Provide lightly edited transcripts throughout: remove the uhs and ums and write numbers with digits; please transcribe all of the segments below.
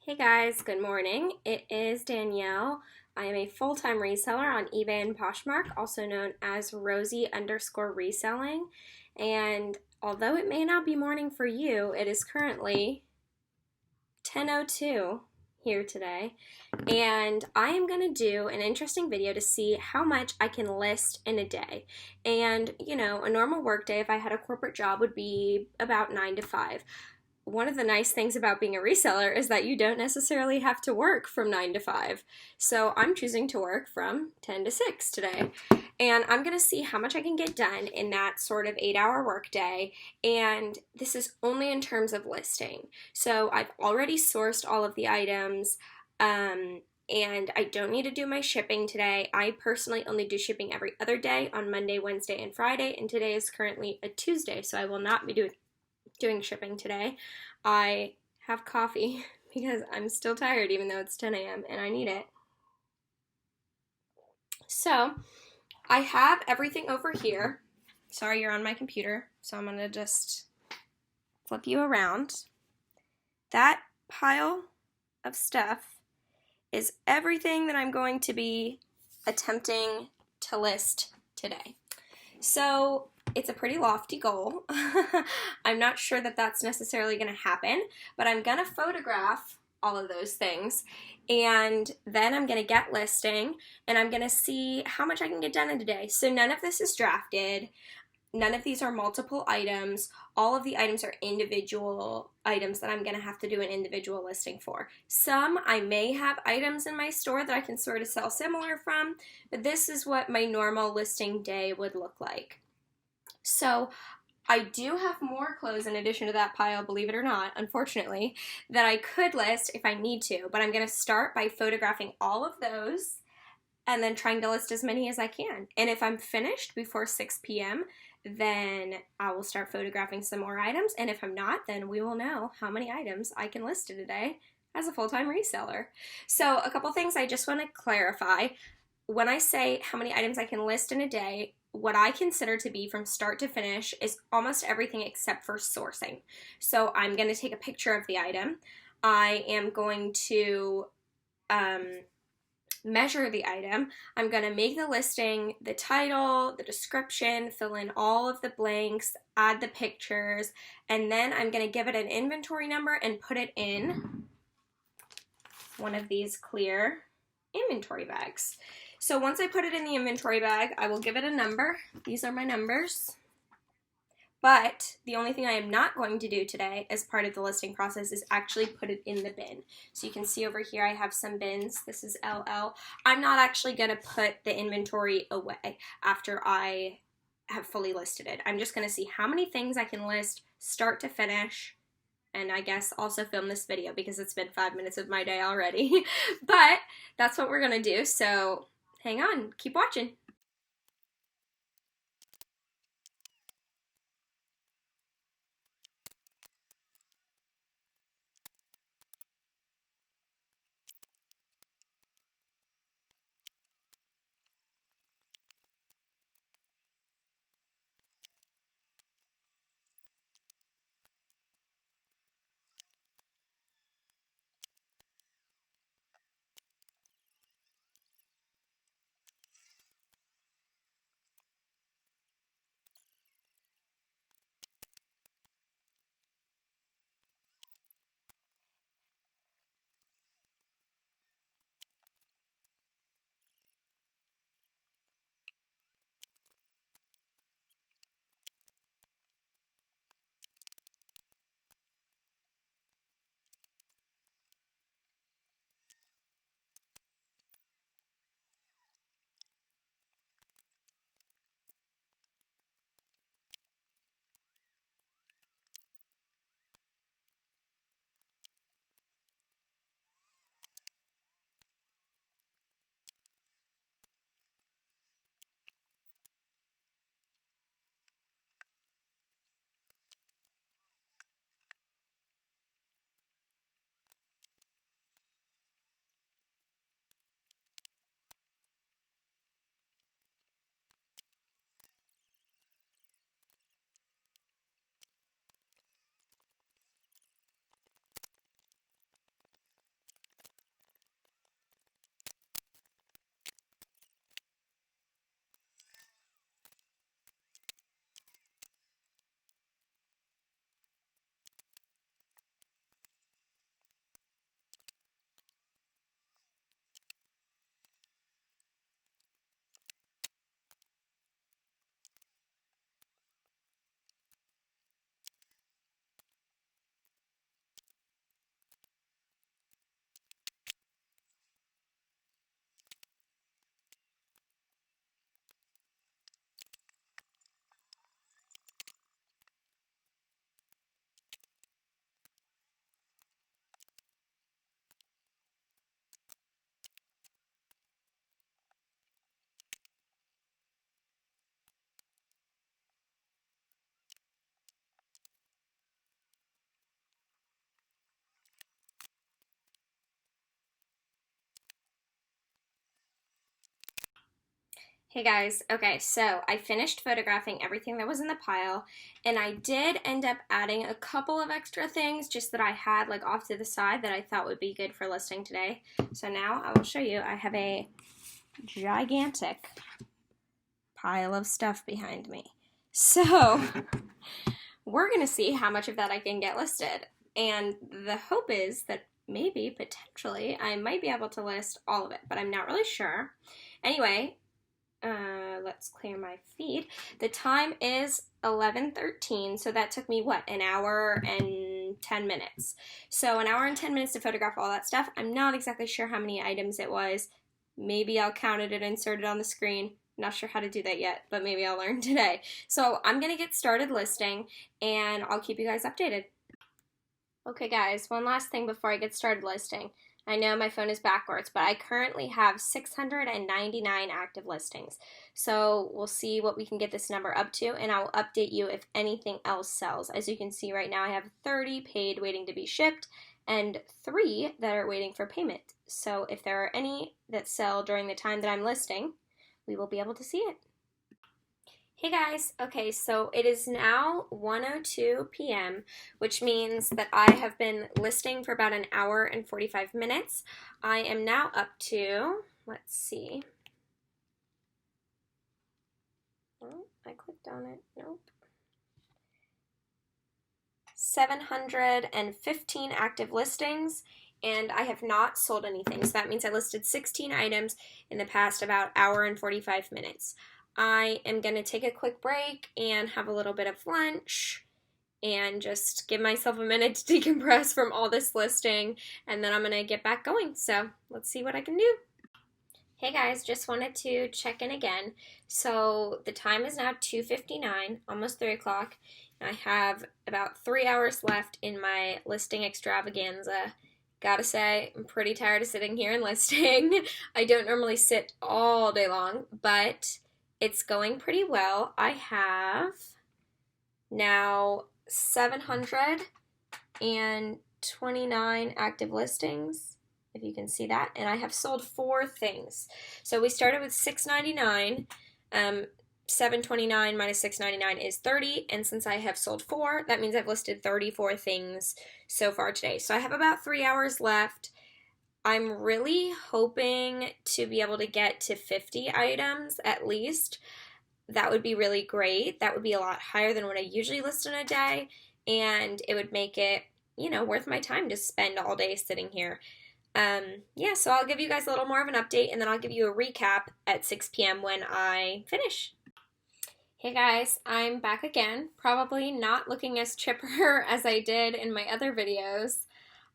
Hey guys, good morning. It is Danielle. I am a full-time reseller on eBay and Poshmark, also known as Rosie underscore reselling. And although it may not be morning for you, it is currently 10:02 here today. And I am going to do an interesting video to see how much I can list in a day. And, a normal work day, if I had a corporate job, would be about 9 to 5. One of the nice things about being a reseller is that you don't necessarily have to work from 9 to 5. So I'm choosing to work from 10 to 6 today. And I'm going to see how much I can get done in that sort of 8-hour workday. And this is only in terms of listing. So I've already sourced all of the items. And I don't need to do my shipping today. I personally only do shipping every other day on Monday, Wednesday, and Friday. And today is currently a Tuesday, so I will not be doing shipping today. I have coffee because I'm still tired even though it's 10 a.m. and I need it. So I have everything over here. Sorry, you're on my computer, so I'm going to just flip you around. That pile of stuff is everything that I'm going to be attempting to list today. So it's a pretty lofty goal. I'm not sure that that's necessarily going to happen, but I'm going to photograph all of those things, and then I'm going to get listing, and I'm going to see how much I can get done in a day. So none of this is drafted. None of these are multiple items. All of the items are individual items that I'm going to have to do an individual listing for. Some I may have items in my store that I can sort of sell similar from, but this is what my normal listing day would look like. So I do have more clothes in addition to that pile, believe it or not, unfortunately, that I could list if I need to, but I'm going to start by photographing all of those and then trying to list as many as I can. And if I'm finished before 6 p.m., then I will start photographing some more items, and if I'm not, then we will know how many items I can list in a day as a full-time reseller. So a couple things I just want to clarify. When I say how many items I can list in a day, what I consider to be from start to finish is almost everything except for sourcing. So I'm going to take a picture of the item. I am going to measure the item. I'm going to make the listing, the title, the description, fill in all of the blanks, add the pictures, and then I'm going to give it an inventory number and put it in one of these clear inventory bags. So once I put it in the inventory bag, I will give it a number. These are my numbers. But the only thing I am not going to do today as part of the listing process is actually put it in the bin. So you can see over here I have some bins. This is LL. I'm not actually going to put the inventory away after I have fully listed it. I'm just going to see how many things I can list start to finish, and I guess also film this video because it's been 5 minutes of my day already. But that's what we're going to do, so hang on, keep watching. Hey guys, okay, so I finished photographing everything that was in the pile, and I did end up adding a couple of extra things just that I had like off to the side that I thought would be good for listing today. So now I will show you. I have a gigantic pile of stuff behind me. So we're gonna see how much of that I can get listed. And the hope is that maybe, potentially, I might be able to list all of it, but I'm not really sure. Anyway, let's clear my feed. The time is 11:13, so that took me, what, an hour and 10 minutes. So an hour and 10 minutes to photograph all that stuff. I'm not exactly sure how many items it was. Maybe I'll count it and insert it on the screen. Not sure how to do that yet, but maybe I'll learn today. So I'm going to get started listing, and I'll keep you guys updated. Okay guys, one last thing before I get started listing. I know my phone is backwards, but I currently have 699 active listings. So we'll see what we can get this number up to, and I will update you if anything else sells. As you can see right now, I have 30 paid waiting to be shipped and 3 that are waiting for payment. So if there are any that sell during the time that I'm listing, we will be able to see it. Hey guys, okay, so it is now 1:02 p.m., which means that I have been listing for about an hour and 45 minutes. I am now up to, let's see. Oh, I clicked on it, nope. 715 active listings, and I have not sold anything. So that means I listed 16 items in the past about hour and 45 minutes. I am going to take a quick break and have a little bit of lunch and just give myself a minute to decompress from all this listing, and then I'm going to get back going. So let's see what I can do. Hey guys, just wanted to check in again. So the time is now 2:59, almost 3 o'clock. I have about 3 hours left in my listing extravaganza. Gotta say, I'm pretty tired of sitting here and listing. I don't normally sit all day long, but it's going pretty well. I have now 729 active listings, if you can see that, and I have sold 4 things. So we started with $6.99. 729 minus 699 is 30, and since I have sold 4, that means I've listed 34 things so far today. So I have about 3 hours left. I'm really hoping to be able to get to 50 items at least. That would be really great. That would be a lot higher than what I usually list in a day, and it would make it, worth my time to spend all day sitting here. So I'll give you guys a little more of an update, and then I'll give you a recap at 6 p.m. when I finish. Hey guys, I'm back again, probably not looking as chipper as I did in my other videos.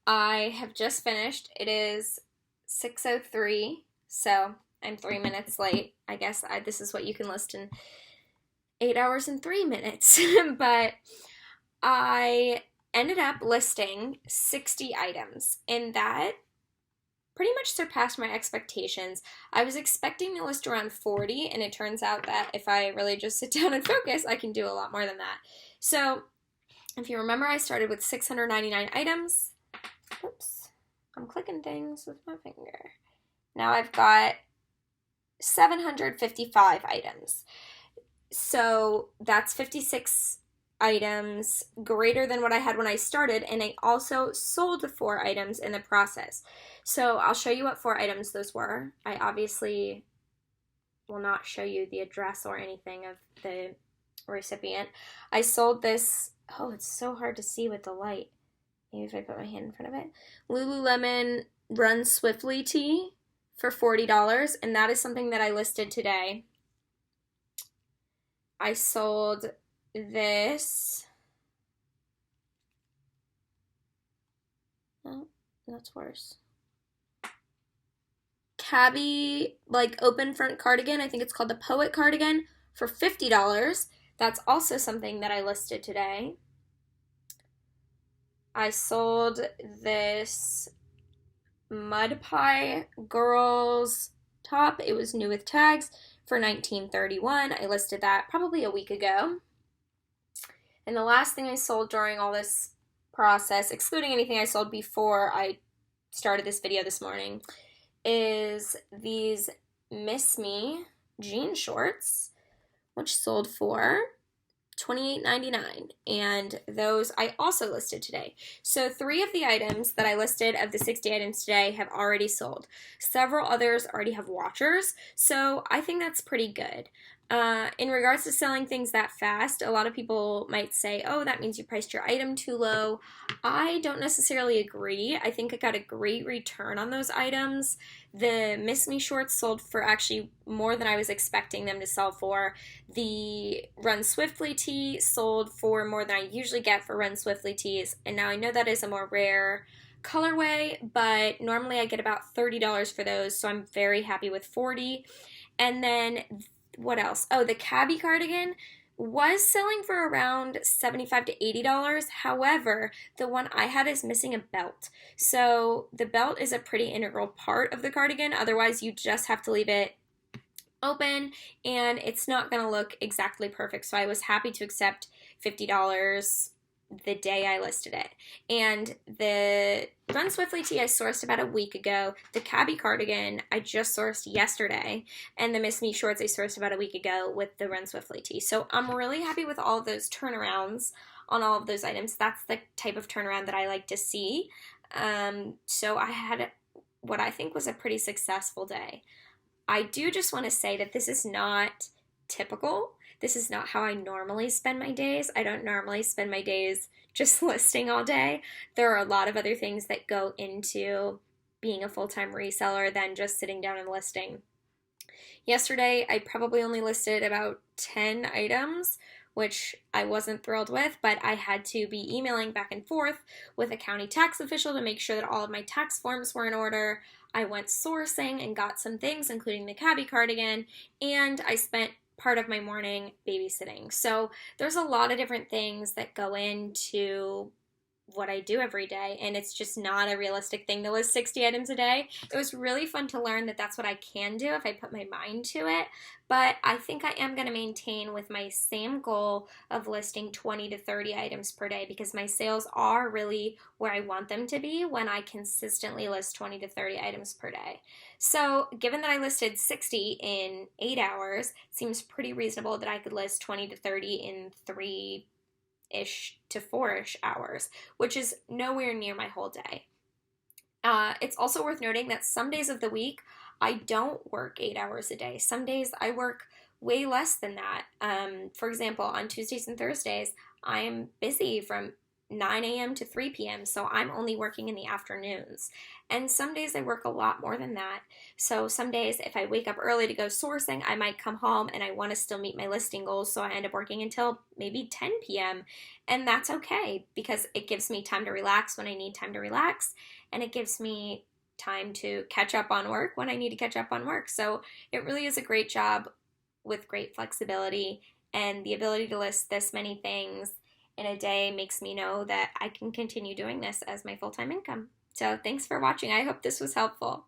I have just finished. It is 6:03, so I'm 3 minutes late. I guess this is what you can list in 8 hours and 3 minutes. But I ended up listing 60 items, and that pretty much surpassed my expectations. I was expecting to list around 40, and it turns out that if I really just sit down and focus, I can do a lot more than that. So if you remember, I started with 699 items. Oops, I'm clicking things with my finger. Now I've got 755 items. So that's 56 items greater than what I had when I started, and I also sold 4 items in the process. So I'll show you what 4 items those were. I obviously will not show you the address or anything of the recipient. I sold this, oh, it's so hard to see with the light. Maybe if I put my hand in front of it. Lululemon Run Swiftly tee for $40, and that is something that I listed today. I sold this. Oh, that's worse. Cabby, open front cardigan. I think it's called the Poet cardigan for $50. That's also something that I listed today. I sold this Mud Pie Girls top. It was new with tags for $19.31. I listed that probably a week ago. And the last thing I sold during all this process, excluding anything I sold before I started this video this morning, is these Miss Me jean shorts, which sold for $28.99, and those I also listed today. So 3 of the items that I listed of the 60 items today have already sold. Several others already have watchers, so I think that's pretty good. In regards to selling things that fast, a lot of people might say, oh, that means you priced your item too low. I don't necessarily agree. I think I got a great return on those items. The Miss Me shorts sold for actually more than I was expecting them to sell for. The Run Swiftly tee sold for more than I usually get for Run Swiftly tees, and now I know that is a more rare colorway, but normally I get about $30 for those, so I'm very happy with 40. And then what else? Oh, the Cabby cardigan was selling for around $75 to $80. However, the one I had is missing a belt. So the belt is a pretty integral part of the cardigan. Otherwise, you just have to leave it open and it's not going to look exactly perfect. So I was happy to accept $50 the day I listed it. And the Run Swiftly tee I sourced about a week ago. The Cabby cardigan I just sourced yesterday. And the Miss Me shorts I sourced about a week ago with the Run Swiftly tee. So I'm really happy with all of those turnarounds on all of those items. That's the type of turnaround that I like to see. So I had what I think was a pretty successful day. I do just want to say that this is not typical. This is not how I normally spend my days. I don't normally spend my days just listing all day. There are a lot of other things that go into being a full-time reseller than just sitting down and listing. Yesterday, I probably only listed about 10 items, which I wasn't thrilled with, but I had to be emailing back and forth with a county tax official to make sure that all of my tax forms were in order. I went sourcing and got some things, including the Cabby cardigan, and I spent part of my morning babysitting. So there's a lot of different things that go into what I do every day, and it's just not a realistic thing to list 60 items a day. It was really fun to learn that that's what I can do if I put my mind to it, but I think I am going to maintain with my same goal of listing 20 to 30 items per day because my sales are really where I want them to be when I consistently list 20 to 30 items per day. So given that I listed 60 in 8 hours, it seems pretty reasonable that I could list 20 to 30 in 3-ish to 4-ish hours, which is nowhere near my whole day. It's also worth noting that some days of the week I don't work 8 hours a day. Some days I work way less than that. For example, on Tuesdays and Thursdays, I am busy from 9 a.m. to 3 p.m., so I'm only working in the afternoons. And some days I work a lot more than that. So some days if I wake up early to go sourcing, I might come home and I want to still meet my listing goals, so I end up working until maybe 10 p.m. And that's okay because it gives me time to relax when I need time to relax, and it gives me time to catch up on work when I need to catch up on work. So it really is a great job with great flexibility, and the ability to list this many things in a day makes me know that I can continue doing this as my full-time income. So thanks for watching. I hope this was helpful.